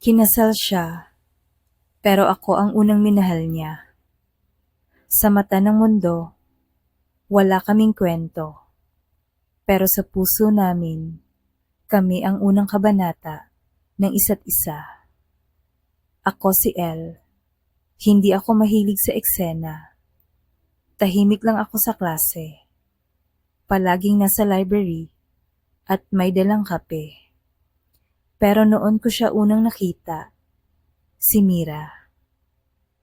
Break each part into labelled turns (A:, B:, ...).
A: Kinasal siya, pero ako ang unang minahal niya. Sa mata ng mundo, wala kaming kwento. Pero sa puso namin, kami ang unang kabanata ng isa't isa. Ako si Elle. Hindi ako mahilig sa eksena. Tahimik lang ako sa klase. Palaging nasa library at may dalang kape. Pero noon ko siya unang nakita, si Mira.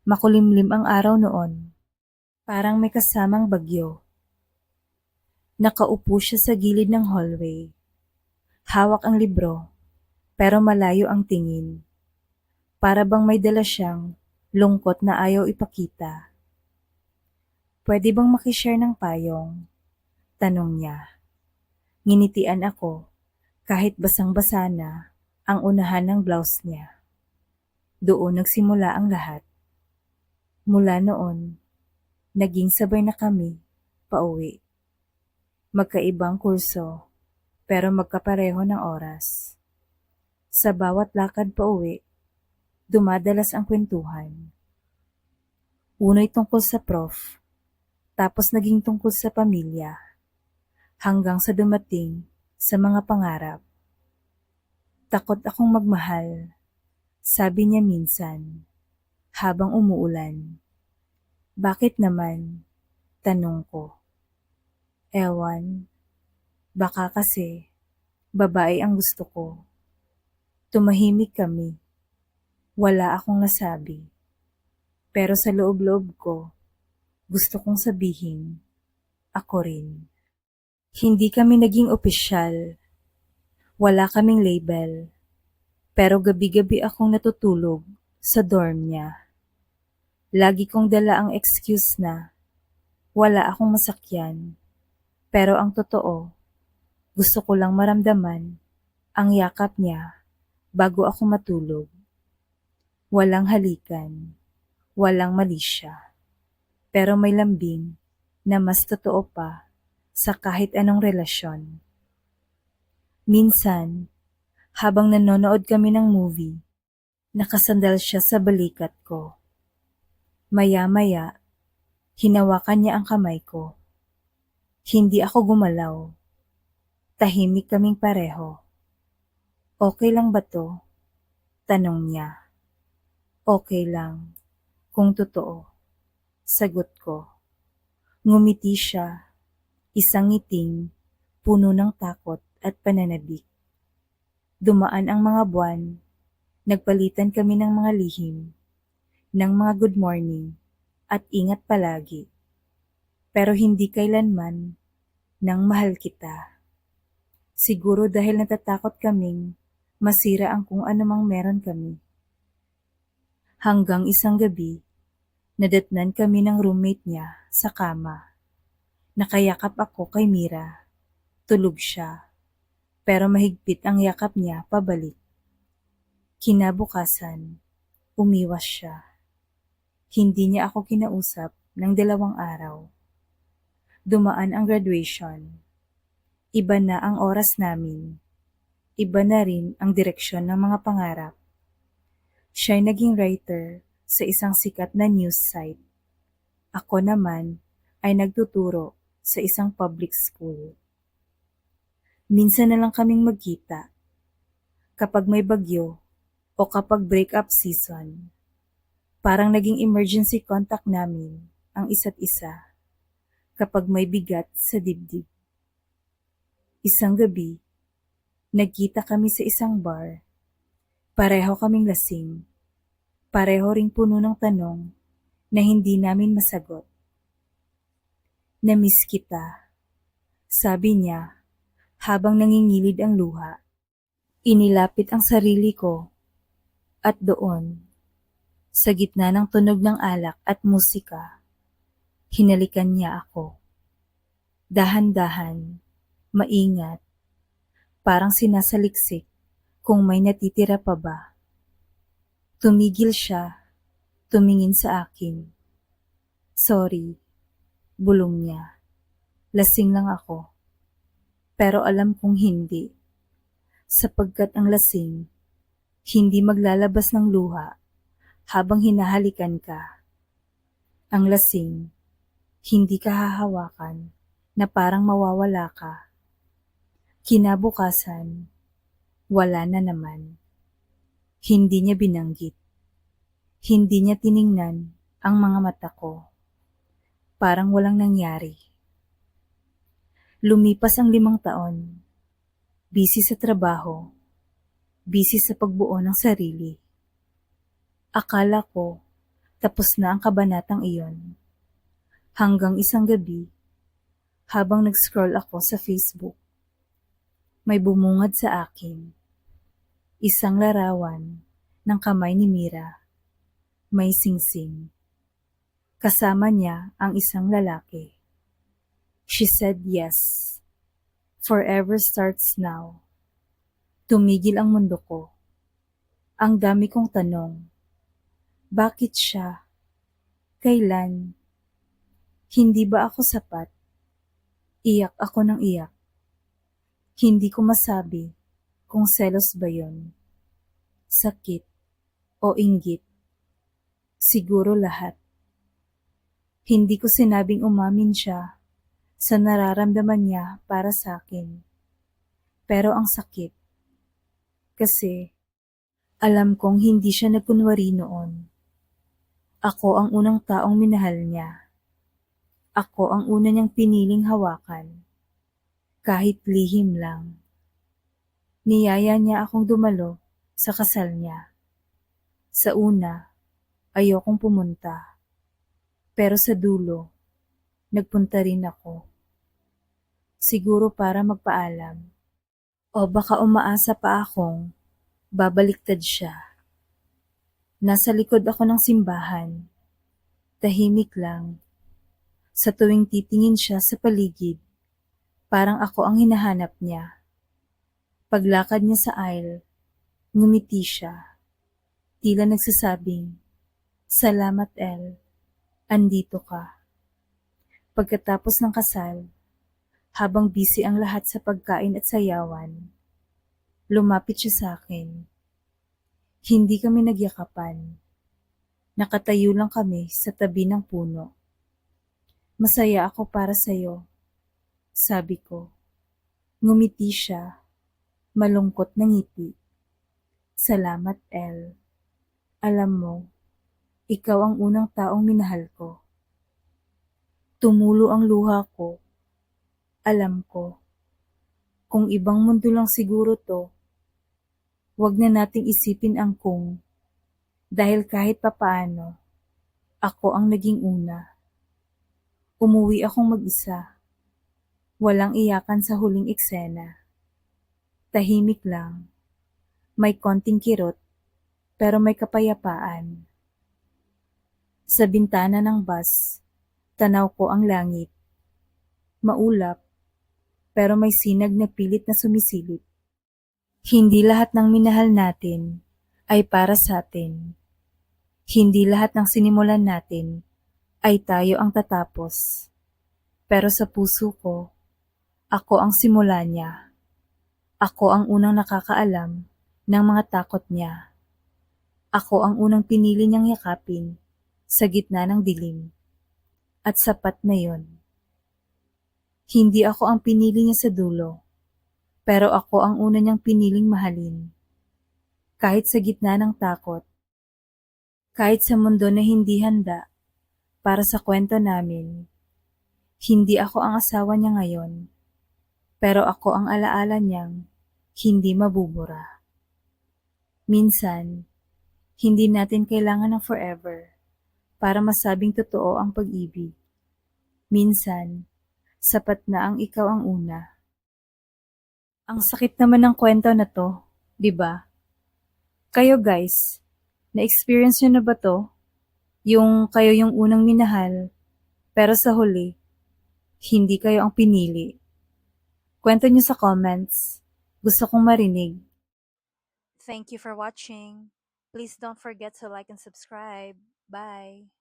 A: Makulimlim ang araw noon. Parang may kasamang bagyo. Nakaupo siya sa gilid ng hallway. Hawak ang libro, pero malayo ang tingin. Para bang may dala siyang lungkot na ayaw ipakita. Pwede bang makishare ng payong? Tanong niya. Nginitian ako, kahit basang-basa na ang unahan ng blouse niya. Doon nagsimula ang lahat. Mula noon, naging sabay na kami, pauwi. Magkaibang kurso, pero magkapareho ng oras. Sa bawat lakad pauwi, dumadalas ang kwentuhan. Uno'y tungkol sa prof, tapos naging tungkol sa pamilya, hanggang sa dumating sa mga pangarap. Takot akong magmahal, sabi niya minsan, habang umuulan. Bakit naman? Tanong ko. Ewan, baka kasi babae ang gusto ko. Tumahimik kami. Wala akong nasabi. Pero sa loob-loob ko, gusto kong sabihin, ako rin. Hindi kami naging opisyal. Wala kaming label. Pero gabi-gabi akong natutulog sa dorm niya. Lagi kong dala ang excuse na wala akong masakyan. Pero ang totoo, gusto ko lang maramdaman ang yakap niya bago ako matulog. Walang halikan, walang malisya. Pero may lambing na mas totoo pa sa kahit anong relasyon. Minsan, habang nanonood kami ng movie, nakasandal siya sa balikat ko. Maya-maya, hinawakan niya ang kamay ko. Hindi ako gumalaw. Tahimik kaming pareho. Okay lang ba to? Tanong niya. Okay lang, kung totoo. Sagot ko. Ngumiti siya, isang ngiting, puno ng takot at pananabik. Dumaan ang mga buwan, nagpalitan kami ng mga lihim, ng mga good morning, at ingat palagi. Pero hindi kailanman nang mahal kita. Siguro dahil natatakot kaming masira ang kung anumang meron kami. Hanggang isang gabi, nadatnan kami ng roommate niya sa kama. Nakayakap ako kay Mira. Tulog siya, pero mahigpit ang yakap niya pabalik. Kinabukasan, umiwas siya. Hindi niya ako kinausap ng 2 araw. Dumaan ang graduation. Iba na ang oras namin. Iba na rin ang direksyon ng mga pangarap. Siya'y naging writer sa isang sikat na news site. Ako naman ay nagtuturo sa isang public school. Minsan na lang kaming magkita. Kapag may bagyo o kapag break-up season, parang naging emergency contact namin ang isa't isa kapag may bigat sa dibdib. Isang gabi, nagkita kami sa isang bar. Pareho kaming lasing. Pareho ring puno ng tanong na hindi namin masagot. Na-miss kita, sabi niya habang nangingilid ang luha. Inilapit ang sarili ko at doon, sa gitna ng tunog ng alak at musika, hinalikan niya ako. Dahan-dahan, maingat, parang sinasaliksik kung may natitira pa ba. Tumigil siya, tumingin sa akin. Sorry, bulong niya. Lasing lang ako. Pero alam kong hindi, sapagkat ang lasing, Hindi maglalabas ng luha habang hinahalikan ka. Ang lasing, hindi ka hahawakan na parang mawawala ka. Kinabukasan, wala na naman. Hindi niya binanggit. Hindi niya tiningnan ang mga mata ko. Parang walang nangyari. Lumipas ang 5 taon. Busy sa trabaho. Busy sa pagbuo ng sarili. Akala ko tapos na ang kabanatang iyon. Hanggang isang gabi, habang nag-scroll ako sa Facebook, may bumungad sa akin. Isang larawan ng kamay ni Mira. May singsing. Kasama niya ang isang lalaki. She said yes. Forever starts now. Tumigil ang mundo ko. Ang dami kong tanong. Bakit siya? Kailan? Hindi ba ako sapat? Iyak ako ng iyak. Hindi ko masabi kung selos ba yon, sakit o inggit. Siguro lahat. Hindi ko sinabing umamin siya sa nararamdaman niya para sa akin. Pero ang sakit. Kasi alam kong hindi siya nagkunwari noon. Ako ang unang taong minahal niya. Ako ang una niyang piniling hawakan. Kahit lihim lang. Niyaya niya akong dumalo sa kasal niya. Sa una, ayokong pumunta. Pero sa dulo, nagpunta rin ako. Siguro para magpaalam. O baka umaasa pa akong babaliktad siya. Nasa likod ako ng simbahan. Tahimik lang. Sa tuwing titingin siya sa paligid, parang ako ang hinahanap niya. Paglakad niya sa aisle, ngumiti siya. Tila nagsasabing, "Salamat, El. Andito ka." Pagkatapos ng kasal, habang busy ang lahat sa pagkain at sayawan, lumapit siya sa akin. Hindi kami nagyakapan. Nakatayo lang kami sa tabi ng puno. "Masaya ako para sa'yo," sabi ko. Ngumiti siya, malungkot na ngiti. "Salamat, El. Alam mo, ikaw ang unang taong minahal ko." Tumulo ang luha ko. Alam ko, kung ibang mundo lang siguro to, wag na nating isipin ang kung, dahil kahit papaano, ako ang naging una. Umuwi akong mag-isa. Walang iyakan sa huling eksena. Tahimik lang. May konting kirot, pero may kapayapaan. Sa bintana ng bus, tanaw ko ang langit. Maulap, pero may sinag na pilit na sumisilip. Hindi lahat ng minahal natin ay para sa atin. Hindi lahat ng sinimulan natin ay tayo ang tatapos. Pero sa puso ko, ako ang simula niya. Ako ang unang nakakaalam ng mga takot niya. Ako ang unang pinili niyang yakapin sa gitna ng dilim. At sapat na yon. Hindi ako ang pinili niya sa dulo, pero ako ang una niyang piniling mahalin. Kahit sa gitna ng takot, kahit sa mundo na hindi handa para sa kwento namin, hindi ako ang asawa niya ngayon, pero ako ang alaala niyang hindi mabubura. Minsan, hindi natin kailangan ng forever para masabing totoo ang pag-ibig. Minsan, sapat na ang ikaw ang una. Ang sakit naman ng kwento na to, di ba? Kayo guys, na-experience nyo na ba to? Yung kayo yung unang minahal, pero sa huli, hindi kayo ang pinili. Kwento nyo sa comments. Gusto kong marinig. Thank you for watching. Please don't forget to like and subscribe. Bye!